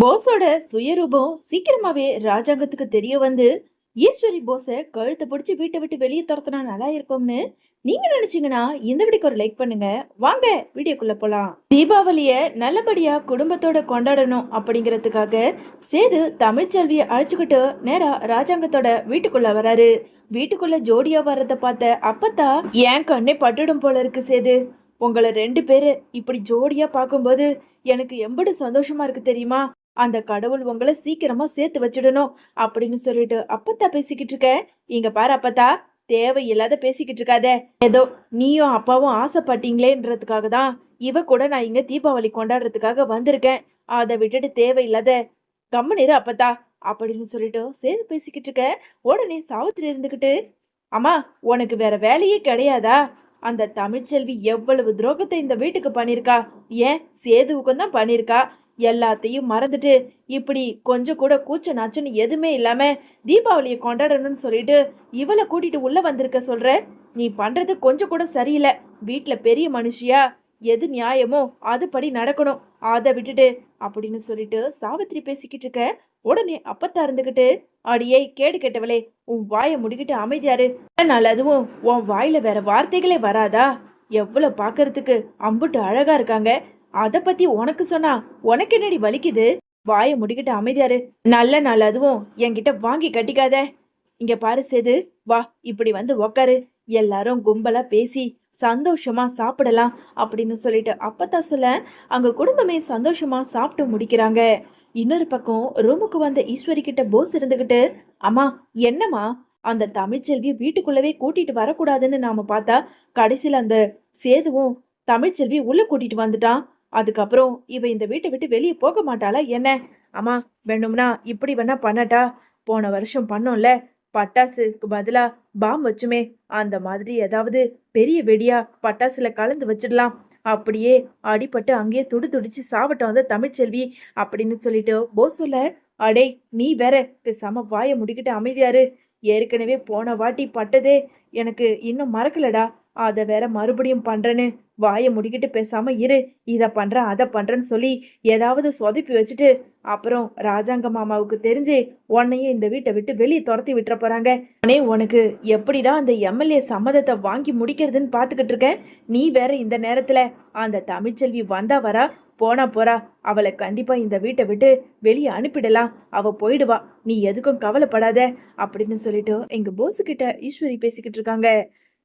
போஸோட சுயரூபம் சீக்கிரமாவே ராஜாங்கத்துக்கு தெரிய வந்து ஈஸ்வரி போஸ கழுத்தை பிடிச்சு வீட்டை விட்டு வெளியே துரத்துனா நல்லா இருக்கும்னு நீங்க நினைச்சீங்கன்னா இந்த வீடியோக்கு ஒரு லைக் பண்ணுங்க. வாங்க வீடியோக்குள்ள போலாம். தீபாவளிய நல்லபடியா குடும்பத்தோட கொண்டாடணும் அப்படிங்கறதுக்காக சேது தமிழ்ச்செல்விய அழைச்சுக்கிட்டு நேரா ராஜாங்கத்தோட வீட்டுக்குள்ள வராரு. வீட்டுக்குள்ள ஜோடியா வர்றத பார்த்த அப்பத்தா என் கண்ணே பட்டுடும் போல இருக்கு சேது. உங்களை ரெண்டு பேரு இப்படி ஜோடியா பார்க்கும்போது எனக்கு எம்படு சந்தோஷமா இருக்கு தெரியுமா? அந்த கடவுள் உங்களை சீக்கிரமா சேர்த்து வச்சிடணும் அப்படின்னு சொல்லிட்டு அப்பத்தா பேசிக்கிட்டு இருக்க. இங்க பாரு அப்பத்தா, தேவையில்லாத பேசிக்கிட்டு இருக்காத. ஏதோ நீயும் அப்பாவும் ஆசைப்பட்டீங்களேன்றதுக்காக தான் இவ கூட நான் இங்க தீபாவளி கொண்டாடுறதுக்காக வந்திருக்கேன். அதை விட்டுட்டு தேவையில்லாத கம்முனிரு அப்பத்தா அப்படின்னு சொல்லிட்டு சேது பேசிக்கிட்டு இருக்க. உடனே சாவித்திரி இருந்துகிட்டு, அம்மா உனக்கு வேற வேலையே கிடையாதா? அந்த தமிழ்ச்செல்வி எவ்வளவு துரோகத்தை இந்த வீட்டுக்கு பண்ணிருக்கா, ஏன் சேதுவுக்கும் தான் பண்ணிருக்கா. எல்லாத்தையும் மறந்துட்டு இப்படி கொஞ்சம் கூட கூச்ச நாச்சுன்னு எதுவுமே இல்லாம தீபாவளியை கொண்டாடணும்னு சொல்லிட்டு இவளை கூட்டிட்டு உள்ள வந்திருக்க சொல்ற. நீ பண்றது கொஞ்சம் கூட சரியில்லை. வீட்டுல பெரிய மனுஷியா, எது நியாயமோ அதுபடி நடக்கணும். அதை விட்டுட்டு அப்படின்னு சொல்லிட்டு சாவித்திரி பேசிக்கிட்டு இருக்க. உடனே அப்பத்தா இருந்துகிட்டு, அடியே கேடு கெட்டவளே, உன் வாயை முடிக்கிட்டு அமைதியாரு. நாள் அதுவும் உன் வாயில வேற வார்த்தைகளே வராதா? எவ்வளவு பாக்குறதுக்கு அம்புட்டு அழகா இருக்காங்க. அத பத்தி உனக்கு சொன்னா உனக்கு என்னடி வலிக்குது? வாயை முடிக்கிட்டு அமைதியாரு. நல்ல நாள் அதுவும் என்கிட்ட வாங்கி கட்டிக்காத. இங்க பாரு சேது, வா இப்படி வந்து உக்காரு. எல்லாரும் கும்பலா பேசி சந்தோஷமா சாப்பிடலாம் அப்படின்னு சொல்லிட்டு அப்பத்தா சொல்ல அங்க குடும்பமே சந்தோஷமா சாப்பிட்டு முடிக்கிறாங்க. இன்னொரு பக்கம் ரூமுக்கு வந்த ஈஸ்வரி கிட்ட போஸ் இருந்துகிட்டு, அம்மா என்னம்மா, அந்த தமிழ்ச்செல்வியை வீட்டுக்குள்ளவே கூட்டிட்டு வரக்கூடாதுன்னு நாம பார்த்தா கடைசியில அந்த சேதுவும் தமிழ்ச்செல்வி உள்ள கூட்டிட்டு வந்துட்டான். அதுக்கப்புறம் இவ இந்த வீட்டை விட்டு வெளியே போக மாட்டாளா என்ன? அம்மா வேணும்னா இப்படி வேணா பண்ணட்டா? போன வருஷம் பண்ணோம்ல, பட்டாசுக்கு பதிலா பாம் வச்சுமே, அந்த மாதிரி ஏதாவது பெரிய வெடியா பட்டாசுல கலந்து வச்சிடலாம். அப்படியே அடிபட்டு அங்கேயே துடி துடிச்சு சாவட்டும் அந்த தமிழ்ச்செல்வி அப்படின்னு சொல்லிட்டு போஸ் சொல்ல, அடே நீ வேற பேசாம வாயை முடிக்கிட்டு அமைதியாரு. ஏற்கனவே போன வாட்டி பட்டதே எனக்கு இன்னும் மறக்கலடா. அதை வேற மறுபடியும் பண்றேன்னு வாயை முடிக்கிட்டு பேசாம இரு. இதை பண்றேன் அதை பண்றேன்னு சொல்லி ஏதாவது சொதப்பி வச்சுட்டு அப்புறம் ராஜாங்க மாமாவுக்கு தெரிஞ்சு உன்னையே இந்த வீட்டை விட்டு வெளியே துரத்தி விட்டுற போறாங்க. உடனே உனக்கு எப்படிடா அந்த எம்எல்ஏ சம்மதத்தை வாங்கி முடிக்கிறதுன்னு பாத்துக்கிட்டு இருக்கேன். நீ வேற இந்த நேரத்துல அந்த தமிழ்ச்செல்வி வந்தா வரா, போனா போறா. அவளை கண்டிப்பா இந்த வீட்டை விட்டு வெளியே அனுப்பிடலாம். அவ போயிடுவா, நீ எதுக்கும் கவலைப்படாத அப்படின்னு சொல்லிட்டு எங்க போஸு கிட்ட ஈஸ்வரி பேசிக்கிட்டு இருக்காங்க.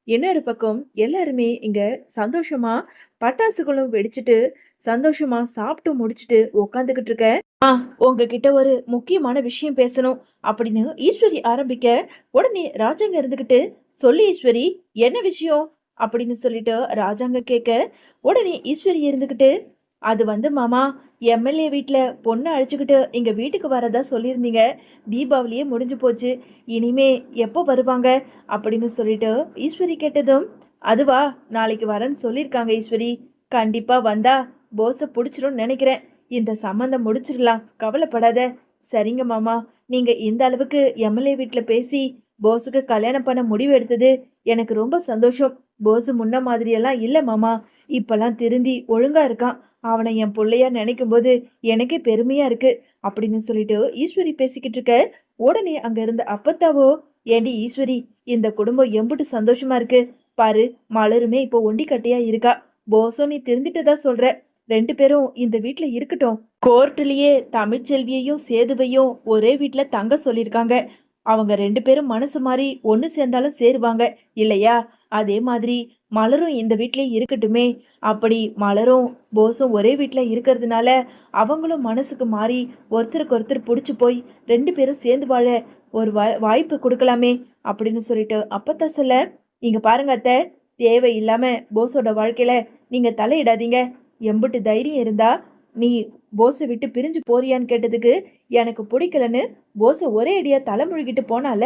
இன்னொரு பக்கம் எல்லாருமே இங்க சந்தோஷமா பட்டாசுகளும் வெடிச்சிட்டு சந்தோஷமா சாப்பிட்டு முடிச்சிட்டு உக்காந்துக்கிட்டு இருக்க. உங்ககிட்ட ஒரு முக்கியமான விஷயம் பேசணும் அப்படின்னு ஈஸ்வரி ஆரம்பிக்க, உடனே ராஜாங்க இருந்துகிட்டு, சொல்லு ஈஸ்வரி, என்ன விஷயம் அப்படின்னு சொல்லிட்டு ராஜாங்க கேட்க, உடனே ஈஸ்வரி இருந்துகிட்டு, அது வந்து மாமா, எம்எல்ஏ வீட்டில் பொண்ணு அழைச்சிக்கிட்டு எங்கள் வீட்டுக்கு வரதா சொல்லியிருந்தீங்க. தீபாவளியே முடிஞ்சு போச்சு, இனிமே எப்போ வருவாங்க அப்படின்னு சொல்லிட்டு ஈஸ்வரி கேட்டதும், அதுவா, நாளைக்கு வரேன்னு சொல்லியிருக்காங்க ஈஸ்வரி. கண்டிப்பாக வந்தா போஸை பிடிச்சிரும்னு நினைக்கிறேன். இந்த சம்மந்தம் முடிச்சிடலாம், கவலைப்படாத. சரிங்க மாமா, நீங்கள் இந்த அளவுக்கு எம்எல்ஏ வீட்டில் பேசி போஸுக்கு கல்யாணம் பண்ண முடிவு எடுத்தது எனக்கு ரொம்ப சந்தோஷம். போஸு முன்ன மாதிரியெல்லாம் இல்லை மாமா, இப்பெல்லாம் திருந்தி ஒழுங்கா இருக்கான். அவனை என் பிள்ளையா நினைக்கும் போது எனக்கே பெருமையா இருக்கு அப்படின்னு சொல்லிட்டு ஈஸ்வரி பேசிக்கிட்டு இருக்க. உடனே அங்க இருந்த அப்பத்தாவோ, ஏண்டி ஈஸ்வரி, இந்த குடும்பம் எம்புட்டு சந்தோஷமா இருக்கு பாரு. மலருமே இப்போ ஒண்டி கட்டையா இருக்கா. போஸோ நீ திருந்திட்டதா சொல்ற. ரெண்டு பேரும் இந்த வீட்டுல இருக்கட்டும். கோர்ட்லயே தமிழ்ச்செல்வியையும் சேதுவையும் ஒரே வீட்டுல தங்க சொல்லியிருக்காங்க. அவங்க ரெண்டு பேரும் மனசு மாறி ஒன்று சேர்ந்தாலும் சேருவாங்க இல்லையா? அதே மாதிரி மலரும் இந்த வீட்லயே இருக்கட்டுமே. அப்படி மலரும் போஸும் ஒரே வீட்டில் இருக்கிறதுனால அவங்களும் மனசுக்கு மாறி ஒருத்தருக்கு ஒருத்தர் பிடிச்சி போய் ரெண்டு பேரும் சேர்ந்து வாழ ஒரு வாய்ப்பு கொடுக்கலாமே அப்படின்னு சொல்லிட்டு அப்பத்தா சொல்ல, இங்க பாருங்க அத்தை, தேவையில்லாம போஸோட வாழ்க்கையில நீங்க தலையிடாதீங்க. எம்புட்டு தைரியம் இருந்தா நீ போஸை விட்டு பிரிஞ்சு போறியான்னு கேட்டதுக்கு எனக்கு பிடிக்கலன்னு போஸை ஒரே அடியா தலைமுழுகிட்டு போனால,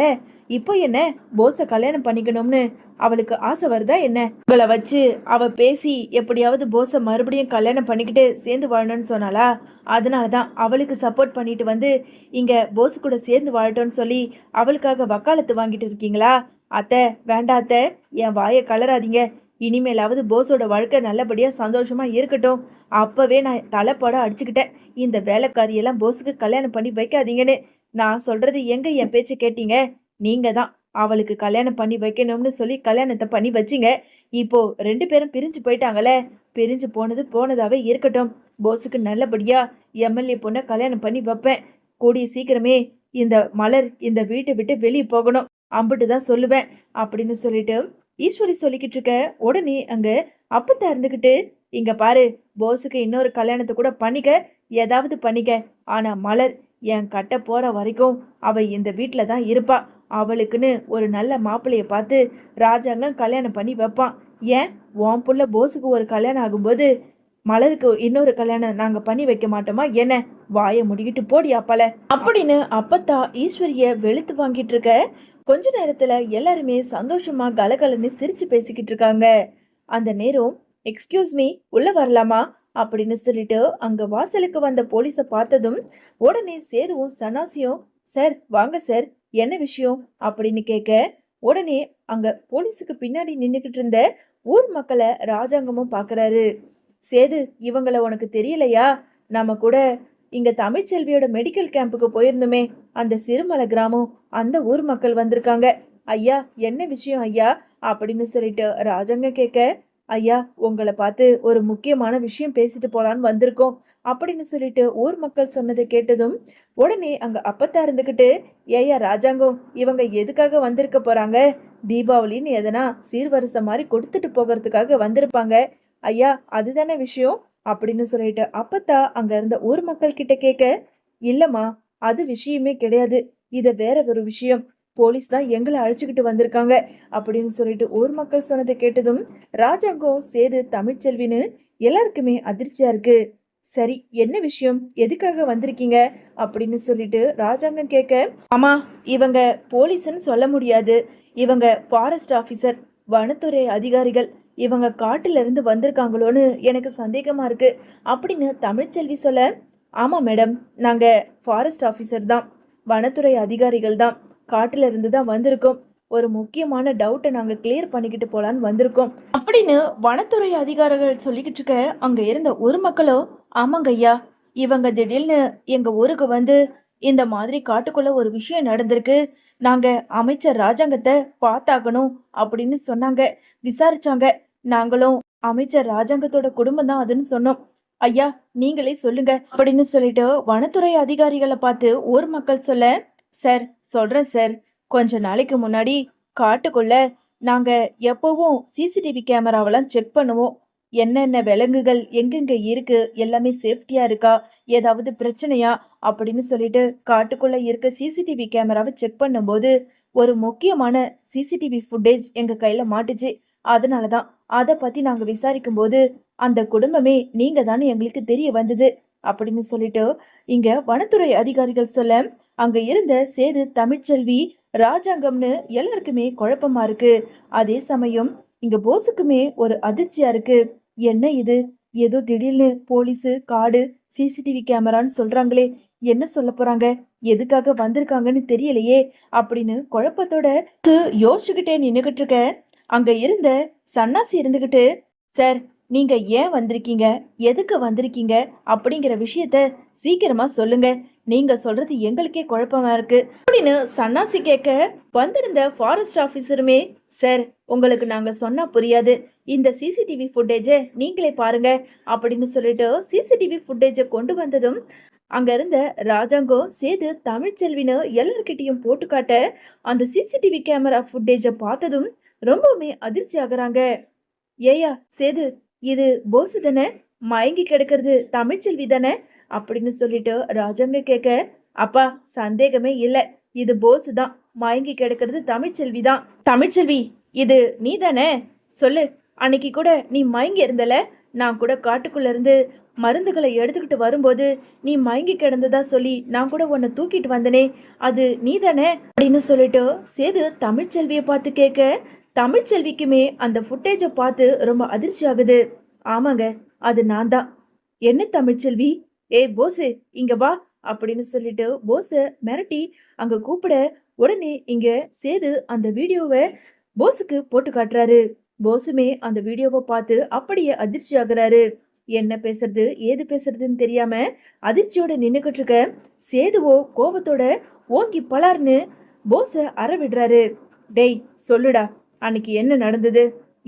இப்போ என்ன போஸை கல்யாணம் பண்ணிக்கணும்னு அவளுக்கு ஆசை வருதா என்ன? உங்களை வச்சு அவ பேசி எப்படியாவது போஸை மறுபடியும் கல்யாணம் பண்ணிக்கிட்டு சேர்ந்து வாழணும்னு சொன்னாலா? அதனால தான் அவளுக்கு சப்போர்ட் பண்ணிட்டு வந்து இங்க போஸு கூட சேர்ந்து வாழட்டோன்னு சொல்லி அவளுக்காக வக்காலத்து வாங்கிட்டு இருக்கீங்களா? அத்தை வேண்டாம் அத்தை, என் வாயை கலராதீங்க. இனிமேலாவது போஸோட வாழ்க்கை நல்லபடியா சந்தோஷமா இருக்கட்டும். அப்பவே நான் தலைப்பாட அடிச்சுக்கிட்டேன், இந்த வேலைக்காரியெல்லாம் போஸுக்கு கல்யாணம் பண்ணி வைக்காதீங்கன்னு. நான் சொல்றது எங்க என் பேச்ச கேட்டீங்க? நீங்க தான் அவளுக்கு கல்யாணம் பண்ணி வைக்கணும்னு சொல்லி கல்யாணத்தை பண்ணி வச்சீங்க. இப்போ 2 பேரும் பிரிஞ்சு போயிட்டாங்களே. பிரிஞ்சு போனது போனதாவே இருக்கட்டும். போஸுக்கு நல்லபடியா எம்எல்ஏ பொண்ண கல்யாணம் பண்ணி வைப்பேன். கூடிய சீக்கிரமே இந்த மலர் இந்த வீட்டை விட்டு வெளியே போகணும். அம்பிட்டு தான் சொல்லுவேன் அப்படின்னு சொல்லிட்டு ஈஸ்வரி சொல்லிக்கிட்டு இருக்க உடனே அங்க அப்பத்தா இருந்துகிட்டு, இங்க பாரு, போஸுக்கு இன்னொரு கல்யாணத்தை கூட பண்ணிக்க, ஏதாவது பண்ணிக்க. ஆனா மலர் என் கட்ட போற வரைக்கும் அவ இந்த வீட்டுல தான் இருப்பா. அவளுக்குன்னு ஒரு நல்ல மாப்பிள்ளைய பார்த்து ராஜாங்கம் கல்யாணம் பண்ணி வைப்பான். ஏன் உன் புள்ள போஸுக்கு ஒரு கல்யாணம் ஆகும்போது மலருக்கு இன்னொரு கல்யாணம் நாங்க பண்ணி வைக்க மாட்டோமா என்ன? வாயை முடிக்கிட்டு போடி அப்பால அப்படின்னு அப்பத்தா ஈஸ்வரிய வெளுத்து வாங்கிட்டு இருக்க. கொஞ்ச நேரத்துல எல்லாருமே சந்தோஷமா கலகலன்னு சிரிச்சு பேசிக்கிட்டு இருக்காங்க. அந்த நேரம், எக்ஸ்கியூஸ் மீ, உள்ள வரலாமா அப்படின்னு சொல்லிட்டு அங்க வாசலுக்கு வந்த போலீஸ பார்த்ததும் உடனே சேதுவும் சன்னாசியும், சார் வாங்க சார், என்ன விஷயம் அப்படின்னு கேட்க, உடனே அங்க போலீஸுக்கு பின்னாடி நின்னுக்கிட்டு இருந்த ஊர் மக்களை ராஜாங்கமும் பாக்குறாரு. சேது, இவங்கள உனக்கு தெரியலையா? நாம கூட இங்க தமிழ்ச்செல்வியோட மெடிக்கல் கேம்புக்கு போயிருந்தோமே, அந்த சிறுமலை கிராமம், அந்த ஊர் மக்கள் வந்திருக்காங்க. ஐயா, என்ன விஷயம் ஐயா அப்படின்னு சொல்லிட்டு ராஜாங்க கேட்க, ஐயா உங்களை பார்த்து ஒரு முக்கியமான விஷயம் பேசிட்டு போலான்னு வந்திருக்கோம் அப்படின்னு சொல்லிட்டு ஊர் மக்கள் சொன்னதை கேட்டதும் உடனே அங்க அப்பத்தா இருந்துகிட்டு, ஏயா ராஜாங்கம், இவங்க எதுக்காக வந்திருக்க போறாங்க? தீபாவளின்னு எதனா சீர்வரிசை மாதிரி கொடுத்துட்டு போகிறதுக்காக வந்திருப்பாங்க ஐயா, அதுதானே விஷயம் அப்படின்னு சொல்லிட்டு அப்பத்தா அங்க இருந்த ஊர் மக்கள் கிட்ட கேட்க, இல்லம்மா, அது விஷயமே கிடையாது, இத வேற ஒரு விஷயம், போலீஸ் தான் எங்களை அழைச்சுக்கிட்டு வந்திருக்காங்க அப்படின்னு சொல்லிட்டு ஊர் மக்கள் சொன்னதை கேட்டதும் ராஜாங்கம் சேது தமிழ்ச்செல்வின்னு எல்லாருக்குமே அதிர்ச்சியா இருக்கு. சரி, என்ன விஷயம், எதுக்காக வந்திருக்கீங்க அப்படின்னு சொல்லிட்டு ராஜாங்கம் கேட்க, ஆமா, இவங்க போலீஸ்ன்னு சொல்ல முடியாது, இவங்க ஃபாரஸ்ட் ஆபீசர், வனத்துறை அதிகாரிகள், இவங்க காட்டுல இருந்து வந்திருக்காங்களோன்னு எனக்கு சந்தேகமா இருக்கு அப்படின்னு தமிழ்ச்செல்வி சொல்ல, ஆமா மேடம், நாங்க ஃபாரஸ்ட் ஆபீசர் தான், வனத்துறை அதிகாரிகள் தான், காட்டுல இருந்து தான் வந்திருக்கோம். ஒரு முக்கியமான டவுட்டை நாங்க கிளியர் பண்ணிக்கிட்டு போலான்னு வந்திருக்கோம் அப்படின்னு வனத்துறை அதிகாரிகள் சொல்லிக்கிட்டு இருக்க. அங்க இருந்த ஒரு மக்களோ, ஆமாங்க ஐயா, இவங்க திடீர்னு எங்க ஊருக்கு வந்து இந்த மாதிரி காட்டுக்குள்ள ஒரு விஷயம் நடந்திருக்கு, நாங்க அமைச்சர் ராஜாங்கத்தை பார்த்தாகணும் அப்படின்னு சொன்னாங்க. விசாரிச்சாங்க. நாங்களும் அமைச்சர் ராஜாங்கத்தோட குடும்பம் தான் அதுன்னு சொன்னோம். ஐயா, நீங்களே சொல்லுங்க அப்படின்னு சொல்லிட்டு வனத்துறை அதிகாரிகளை பார்த்து ஊர் மக்கள் சொல்ல, சார் சொல்றேன் சார், கொஞ்ச நாளைக்கு முன்னாடி காட்டுக்குள்ள நாங்க எப்பவும் சிசிடிவி கேமராவெல்லாம் செக் பண்ணுவோம். என்னென்ன விலங்குகள் எங்கெங்க இருக்கு, எல்லாமே சேஃப்டியா இருக்கா, ஏதாவது பிரச்சனையா அப்படின்னு சொல்லிட்டு காட்டுக்குள்ள இருக்க சிசிடிவி கேமராவை செக் பண்ணும்போது ஒரு முக்கியமான சிசிடிவி ஃபுட்டேஜ் எங்க கையில மாட்டுச்சு. அதனாலதான் அதை பத்தி நாங்க விசாரிக்கும் போது அந்த குடும்பமே நீங்க தானே எங்களுக்கு தெரிய வந்தது அப்படின்னு சொல்லிட்டு இங்க வனத்துறை அதிகாரிகள் சொல்ல, அங்க இருந்த சேது தமிழ்ச்செல்வி ராஜாங்கம்னு எல்லாருக்குமே குழப்பமா இருக்கு. அதே சமயம் இங்க போஸுக்குமே ஒரு அதிர்ச்சியா இருக்கு. என்ன இது, ஏதோ திடீர்னு போலீஸு, காடு, சிசிடிவி கேமரான்னு சொல்றாங்களே, என்ன சொல்ல போறாங்க, எதுக்காக வந்திருக்காங்கன்னு தெரியலையே அப்படின்னு குழப்பத்தோட யோசிச்சுக்கிட்டே நின்னுகிட்டு இருக்க. அங்க இருந்த சன்னாசி இருந்துகிட்டு, சார், நீங்க ஏன் வந்திருக்கீங்க, எதுக்கு வந்திருக்கீங்க அப்படிங்கிற விஷயத்த சீக்கிரமா சொல்லுங்க, நீங்க சொல்றது எங்களுக்கே குழப்பமா இருக்கு அப்படின்னு சன்னாசி கேட்க, வந்திருந்த ஃபாரஸ்ட் ஆபீசருமே, சார், உங்களுக்கு நாங்க சொன்னா புரியாது, இந்த சிசிடிவி ஃபுட்டேஜை நீங்களே பாருங்க அப்படின்னு சொல்லிட்டு சிசிடிவி ஃபுட்டேஜை கொண்டு வந்ததும் அங்க இருந்த ராஜாங்கம் சேது தமிழ்ச்செல்வின்னு எல்லார்கிட்டையும் போட்டு காட்ட, அந்த சிசிடிவி கேமரா ஃபுட்டேஜை பார்த்ததும் ரொம்பவுமே அதிர்ச்சி ஆகுறாங்க. ஏயா சேது, இது போஸ் தானே, மயங்கி கிடக்கிறது தமிழ்ச்செல்வி தானே அப்படின்னு சொல்லிட்டு ராஜாங்க கேட்க, அப்பா சந்தேகமே இல்லை, இது போஸ் தான், மயங்கி கிடக்கிறது தமிழ்ச்செல்வி தான். தமிழ்ச்செல்வி, இது நீ தானே, சொல்லு, அன்னைக்கு கூட நீ மயங்கி இருந்தல, நான் கூட காட்டுக்குள்ள இருந்து மருந்துகளை எடுத்துக்கிட்டு வரும்போது நீ மயங்கி கிடந்ததா சொல்லி நான் கூட உன்னை தூக்கிட்டு வந்தனே, அது நீ தானே அப்படின்னு சொல்லிட்டு சேது தமிழ்ச்செல்வியை பார்த்து கேட்க, தமிழ்ச்செல்விக்குமே அந்த ஃபுட்டேஜை பார்த்து ரொம்ப அதிர்ச்சி ஆகுது. ஆமாங்க, அது நான் தான். என்ன தமிழ்ச்செல்வி, ஏய் போஸு, இங்க வா அப்படின்னு சொல்லிட்டு போஸ மிரட்டி அங்க கூப்பிட, உடனே இங்க சேது அந்த வீடியோவை போஸுக்கு போட்டு காட்டுறாரு. போஸுமே அந்த வீடியோவை பார்த்து அப்படியே அதிர்ச்சி ஆகுறாரு. என்ன பேசுறது ஏது பேசுறதுன்னு தெரியாம அதிர்ச்சியோட நின்னுக்கிட்டு இருக்க சேதுவோ கோபத்தோட ஓங்கி பலார்னு போஸ அற விடுறாரு. டேய் சொல்லுடா, அன்னைக்கு என்ன நடந்தது?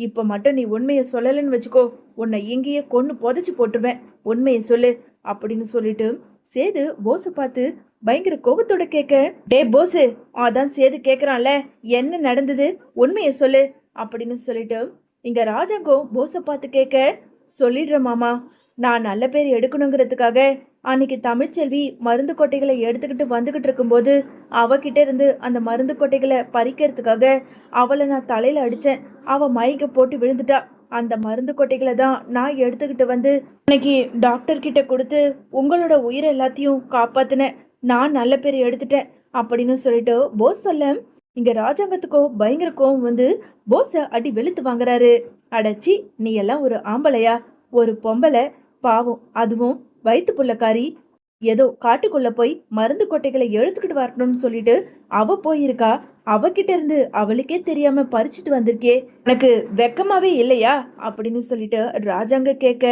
இப்ப மட்டும் நீ உண்மையை சொல்லலன்னு வச்சுக்கோ, உன்னை இங்கேயே கொன்னு புதைச்சு போட்டுருவேன். உண்மையை சொல்லு அப்படின்னு சொல்லிட்டு சேது போஸ பார்த்து பயங்கர கோபத்தோட கேட்க, டே போஸு, அதான் சேது கேக்குறான்ல, என்ன நடந்தது உண்மையை சொல்லு அப்படின்னு சொல்லிட்டு இங்க ராஜாங்கம் போஸ பார்த்து கேட்க, சொல்லிடுற மாமா, நான் நல்ல பேர் எடுக்கணுங்கிறதுக்காக அன்னைக்கு தமிழ்ச்செல்வி மருந்து கொட்டைகளை எடுத்துக்கிட்டு வந்துகிட்டு இருக்கும்போது அவகிட்ட இருந்து அந்த மருந்து கொட்டைகளை பறிக்கிறதுக்காக அவளை நான் தலையில அடிச்சேன். அவ மயக்க போட்டு விழுந்துட்டா. அந்த மருந்து கொட்டைகளை தான் நான் எடுத்துக்கிட்டு வந்து அன்னைக்கு டாக்டர் கிட்ட கொடுத்து உங்களோட உயிரை எல்லாத்தையும் காப்பாத்தினேன். நான் நல்ல பேர் எடுத்துட்டேன் அப்படின்னு சொல்லிட்டு போஸ் சொல்ல, இங்க ராஜாங்கத்துக்கோ பயங்கர கோவம் வந்து போஸ அடி வெளுத்து வாங்குறாரு. அடச்சி, நீ எல்லாம் ஒரு ஆம்பளையா? ஒரு பொம்பளை பாவம், அதுவும் வயிற்று புள்ளக்காரி ஏதோ காட்டுக்குள்ள போய் மருந்து கொட்டைகளை எடுத்துக்கிட்டு வரணும்னு சொல்லிட்டு அவ போயிருக்கா. அவகிட்ட இருந்து அவளுக்கே தெரியாம பறிச்சுட்டு வந்திருக்கே, எனக்கு வெக்கமாவே இல்லையா அப்படின்னு சொல்லிட்டு ராஜாங்க கேட்க,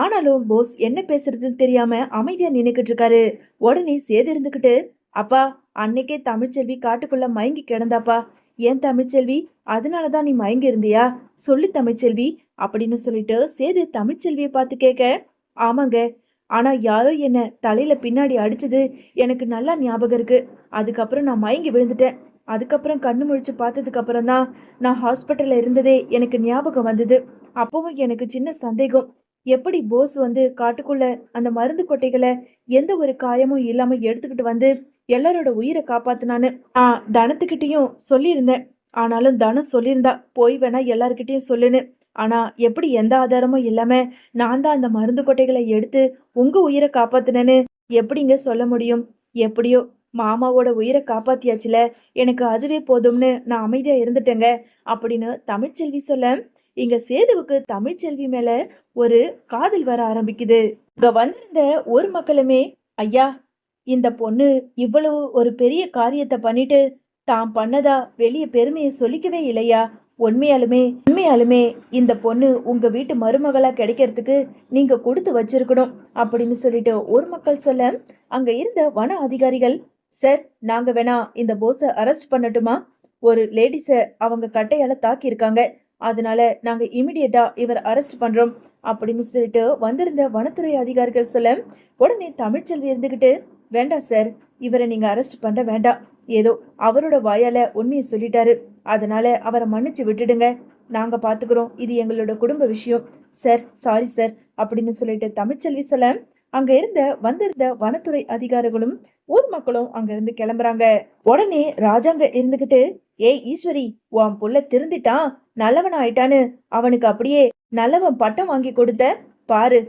ஆனாலும் போஸ் என்ன பேசுறதுன்னு தெரியாம அமைதியா நின்னுக்கிட்டு இருக்காரு. உடனே சேது இருந்துகிட்டு, அப்பா, அன்னைக்கே தமிழ்ச்செல்வி காட்டுக்குள்ள மயங்கி கிடந்தாப்பா. ஏன் தமிழ்ச்செல்வி, அதனாலதான் நீ மயங்கி இருந்தியா? சொல்லு தமிழ்ச்செல்வி அப்படின்னு சொல்லிட்டு சேது தமிழ்ச்செல்வியை பார்த்து கேட்க, ஆமாங்க, ஆனா யாரோ என்ன தலையில பின்னாடி அடிச்சது எனக்கு நல்லா ஞாபகம் இருக்கு. அதுக்கப்புறம் நான் மயங்கி விழுந்துட்டேன். அதுக்கப்புறம் கண்ணு முழிச்சு பார்த்ததுக்கு அப்புறம் தான் நான் ஹாஸ்பிட்டல்ல இருந்ததே எனக்கு ஞாபகம் வந்தது. அப்பவும் எனக்கு சின்ன சந்தேகம், எப்படி போஸ் வந்து காட்டுக்குள்ள அந்த மருந்து கொட்டைகளை எந்த ஒரு காயமும் இல்லாம எடுத்துக்கிட்டு வந்து எல்லாரோட உயிரை காப்பாத்தினான்னு நான் தனத்துக்கிட்டையும் சொல்லியிருந்தேன். ஆனாலும் தனம் சொல்லியிருந்தா போய் வேணா எல்லாருக்கிட்டையும் சொல்லுன்னு. ஆனா எப்படி எந்த ஆதாரமும் இல்லாம நான் தான் அந்த மருந்து கொட்டைகளை எடுத்து உங்க உயிரை காப்பாத்தினேன்னு எப்படிங்க சொல்ல முடியும்? எப்படியோ மாமாவோட உயிரை காப்பாத்தியாச்சுல, எனக்கு அதுவே போதும்னு நான் அமைதியா இருந்துட்டேங்க அப்படின்னு தமிழ்ச்செல்வி சொல்ல, இங்க சேதுவுக்கு தமிழ்ச்செல்வி மேல ஒரு காதல் வர ஆரம்பிக்குது. இங்க வந்திருந்த ஒரு மக்களுமே, ஐயா, இந்த பொண்ணு இவ்வளவு ஒரு பெரிய காரியத்தை பண்ணிட்டு தான் பண்ணதா வெளியே பெருமையை சொல்லிக்கவே இல்லையா? உண்மையாலுமே உண்மையாலுமே இந்த பொண்ணு உங்க வீட்டு மருமகளா கிடைக்கிறதுக்கு நீங்க கொடுத்து வச்சிருக்கணும் அப்படின்னு சொல்லிட்டு ஒரு மக்கள் சொல்ல, அங்க இருந்த வன அதிகாரிகள், சார், நாங்க வேணா இந்த போஸை அரெஸ்ட் பண்ணட்டுமா? ஒரு லேடிஸை அவங்க கட்டையால தாக்கி இருக்காங்க, அதனால நாங்க இமிடியேட்டா இவர் அரெஸ்ட் பண்றோம் அப்படின்னு சொல்லிட்டு வந்திருந்த வனத்துறை அதிகாரிகள் சொல்ல, உடனே தமிழ்ச்செல்வி இருந்துகிட்டு, வேண்டாம் சார், இவரை நீங்க அரெஸ்ட் பண்ண வேண்டாம். ஏதோ அவரோட வாயால உண்மையை சொல்லிட்டாரு, அதனால அவரை மன்னிச்சு விட்டுடுங்க. நாங்க பாத்துக்கிறோம், இது எங்களோட குடும்ப விஷயம். சார், சாரி சார் அப்படின்னு சொல்லிட்டு தமிழ்ச்செல்வி சொல்ல, அங்க வந்திருந்த வனத்துறை அதிகாரிகளும் ஊர் மக்களும் அங்க இருந்து கிளம்புறாங்க. உடனே ராஜாங்க இருந்துகிட்டு, ஏய் ஈஸ்வரி, உன் புள்ள திருந்திட்டான், நல்லவன் ஆயிட்டான்னு அவனுக்கு அப்படியே நல்லவன் பட்டம் வாங்கி கொடுத்த பாரு.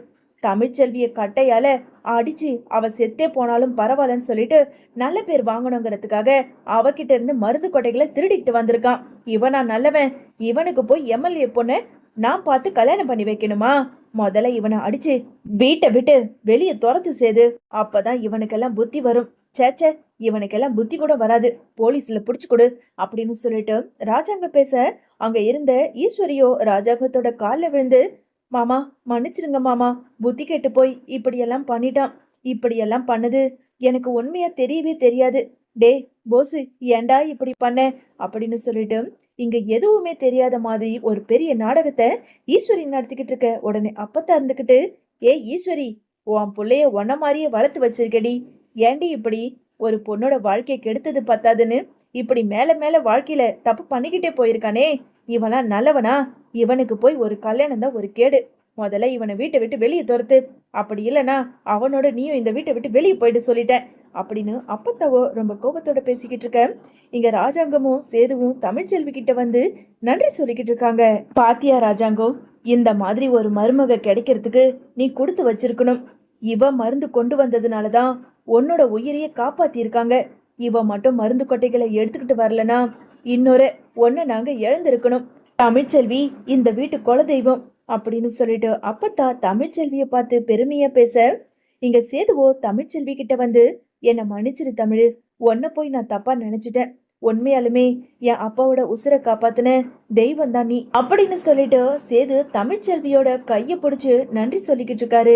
தமிழ்ச்செல்விய கட்டையால அடிச்சு அவ செத்தே போனாலும் பரவாயில்லன்னு சொல்லிட்டு நல்ல பேர் வாங்கணுங்கிறதுக்காக அவகிட்ட இருந்து மருந்து கொட்டைகளை திருடிட்டு வந்திருக்கான். இவனா நல்லவன்? இவனுக்கு போய் எம்எல்ஏ பொண்ணு நான் பார்த்து கல்யாணம் பண்ணி வைக்கணுமா? முதல்ல இவனை அடிச்சு வீட்டை விட்டு வெளியே துரத்து சேது, அப்பதான் இவனுக்கெல்லாம் புத்தி வரும். சேச்சே, இவனுக்கெல்லாம் புத்தி கூட வராது, போலீஸ்ல புடிச்சு கொடு அப்படின்னு சொல்லிட்டு ராஜாங்க பேச, அங்க இருந்த ஈஸ்வரியோ ராஜாங்கத்தோட காலில் விழுந்து, மாமா மன்னிச்சிருங்க மாமா, புத்தி கெட்டு போய் இப்படியெல்லாம் பண்ணிட்டான். இப்படியெல்லாம் பண்ணது எனக்கு உண்மையா தெரியவே தெரியாது. டே போசு, ஏண்டா இப்படி பண்ண அப்படின்னு சொல்லிட்டு இங்க எதுவுமே தெரியாத மாதிரி ஒரு பெரிய நாடகத்தை ஈஸ்வரி நடத்திக்கிட்டு இருக்க. உடனே அப்பத்தா இருந்துகிட்டு, ஏ ஈஸ்வரி, உன் பிள்ளைய ஒன்ன மாதிரியே வளர்த்து வச்சிருக்கடி, ஏண்டி இப்படி ஒரு பொண்ணோட வாழ்க்கையை கெடுத்தது பத்தாதுன்னு இப்படி மேல மேல வாழ்க்கையில தப்பு பண்ணிக்கிட்டே போயிருக்கானே, இவெல்லாம் நல்லவனா? இவனுக்கு போய் ஒரு கல்யாணம் தான் ஒரு கேடு. முதல்ல இவனை வீட்டை விட்டு வெளியே துரத்து, அப்படி இல்லைனா அவனோட நீயும் இந்த வீட்டை விட்டு வெளியே போயிட்டு சொல்லிட்டேன் அப்படின்னு அப்பத்தாவோ ரொம்ப கோபத்தோட பேசிக்கிட்டு இருக்க. இங்க ராஜாங்கமும் சேதுவும் தமிழ்ச்செல்வி கிட்ட வந்து நன்றி சொல்லிக்கிட்டு இருக்காங்க. பாத்தியா ராஜாங்கம், இந்த மாதிரி ஒரு மருமக கிடைக்கிறதுக்கு நீ கொடுத்து வச்சிருக்கணும். இவ மருந்து கொண்டு வந்ததுனாலதான் உன்னோட உயிரையே காப்பாத்தி இருக்காங்க. இவ மட்டும் மருந்து கொட்டைகளை எடுத்துக்கிட்டு வரலனா இன்னொரு ஒன்ன நாங்க இழந்திருக்கணும். தமிழ்ச்செல்வி இந்த வீட்டு குலதெய்வம் அப்படின்னு சொல்லிட்டு அப்பத்தா தமிழ்ச்செல்விய பார்த்து பெருமையா பேச, இங்க சேதுவோ தமிழ்ச்செல்வி கிட்ட வந்து, என்ன மன்னிச்சிரு தமிழ், உன்ன போய் நான் தப்பா நினைச்சிட்டேன். உண்மையாலுமே என் அப்பாவோட உசுரை காப்பாத்துன தெய்வம் தான் நீ அப்படின்னு சொல்லிட்டு சேது தமிழ்ச்செல்வியோட கைய பிடிச்சு நன்றி சொல்லிக்கிட்டு இருக்காரு.